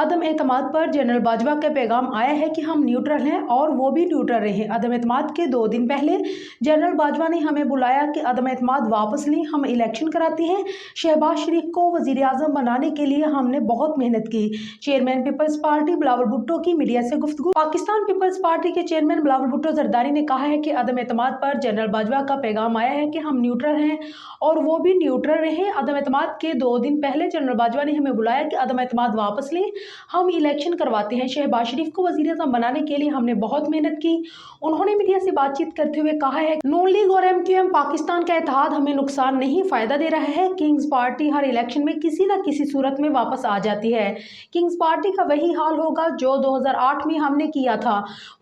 अदम एतमाद पर जनरल बाजवा का पैगाम आया है कि हम न्यूट्रल हैं और वो भी न्यूट्रल रहे। अदम एतमाद के 2 दिन पहले जनरल बाजवा ने हमें बुलाया कि अदम एतमाद वापस लें, हम इलेक्शन कराते हैं। शहबाज शरीफ को वजीर आजम बनाने के लिए हमने बहुत मेहनत की। चेयरमैन पीपल्स पार्टी बिलावल भुट्टो की मीडिया से गुफ्तगू। पाकिस्तान पीपल्स पार्टी के चेयरमैन बिलावल भुट्टो जरदारी ने कहा है कि अदम एतमाद पर जनरल बाजवा का पैगाम आया है कि हम न्यूट्रल हैं और वो भी न्यूट्रल रहे। अदम एतमाद के 2 दिन पहले जनरल बाजवा ने हमें बुलाया कि अदम एतमाद वापस लें, हम इलेक्शन करवाते हैं। शहबाज शरीफ को वजीर आज़म बनाने के लिए हमने बहुत मेहनत की। उन्होंने मीडिया से बातचीत करते हुए कहा है, नून लीग और MQM पाकिस्तान का इत्तेहाद हमें नुकसान नहीं फायदा दे रहा है। किंग्स पार्टी हर इलेक्शन में किसी न किसी सूरत में वापस आ जाती है। किंग्स पार्टी का वही हाल होगा जो 2008 में हमने किया था।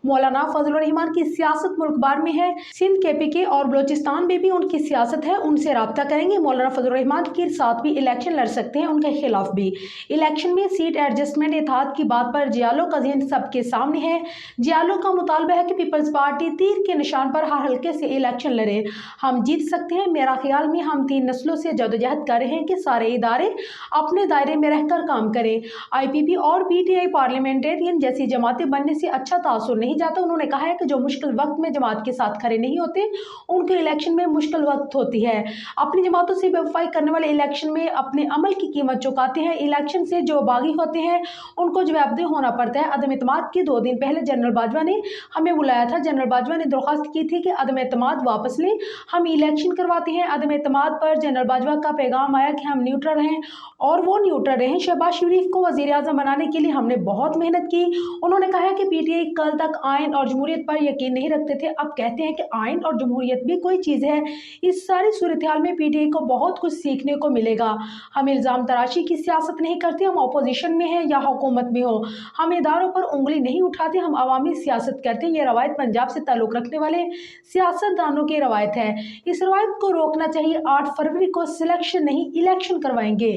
मौलाना फजलुर रहमान की सियासत मुल्क भर में है। सिंध KPK और बलोचिस्तान में भी उनकी सियासत है, उनसे राब्ता करेंगे। मौलाना फजलुर रहमान के साथ भी इलेक्शन लड़ सकते हैं, उनके खिलाफ भी। इलेक्शन में सीट एडजस्टमेंट इत्तेहाद की बात पर जियालो का ज़हन सबके सामने है। जियालो का मुतालबा है कि पीपल्स पार्टी तीर के निशान पर हर हल्के से इलेक्शन लड़े, हम जीत सकते हैं। मेरा ख्याल में हम 3 नस्लों से जदोजहद कर रहे हैं कि सारे इदारे अपने दायरे में रहकर काम करें। IPP और PTI पार्लियामेंटेरियन जैसी जमातें बनने से अच्छा तासुर नहीं जाता। उन्होंने कहा है कि जो मुश्किल वक्त में जमात के साथ खड़े नहीं होते उनके इलेक्शन में मुश्किल वक्त होती है। अपनी जमातों से बेवफाई करने वाले इलेक्शन में अपने अमल की कीमत चुकाते हैं। इलेक्शन से जो बागी होते हैं उनको जवाबदेह होना पड़ता है। अदम एतमाद के 2 दिन पहले जनरल बाजवा ने हमें बुलाया था। जनरल बाजवा ने दरख्वास्त की थी कि अदम एतमाद वापस लें, हम इलेक्शन करवाते हैं। अदम एतमाद पर जनरल बाजवा का पैगाम आया कि हम न्यूट्रल रहें और वो न्यूट्रल रहें। शहबाज शरीफ को वजीर आज़म बनाने के लिए हमने बहुत मेहनत की। उन्होंने कहा है कि PTI कल तक आइन और जमहूरियत पर यकीन नहीं रखते थे, अब कहते हैं कि आइन और जमहूरियत भी कोई चीज़ है। इस सारी सूरत हाल में PTI को बहुत कुछ सीखने को मिलेगा। हम इल्ज़ाम तराशी की सियासत नहीं करते, हम अपोजिशन में हैं या हुकूमत में हो, हम इदारों पर उंगली नहीं उठाते, हम अवामी सियासत करते हैं। ये रवायत पंजाब से ताल्लुक़ रखने वाले सियासतदानों की रवायत है। इस रवायत को रोकना चाहिए। 8 फरवरी को सिलेक्शन नहीं इलेक्शन करवाएंगे।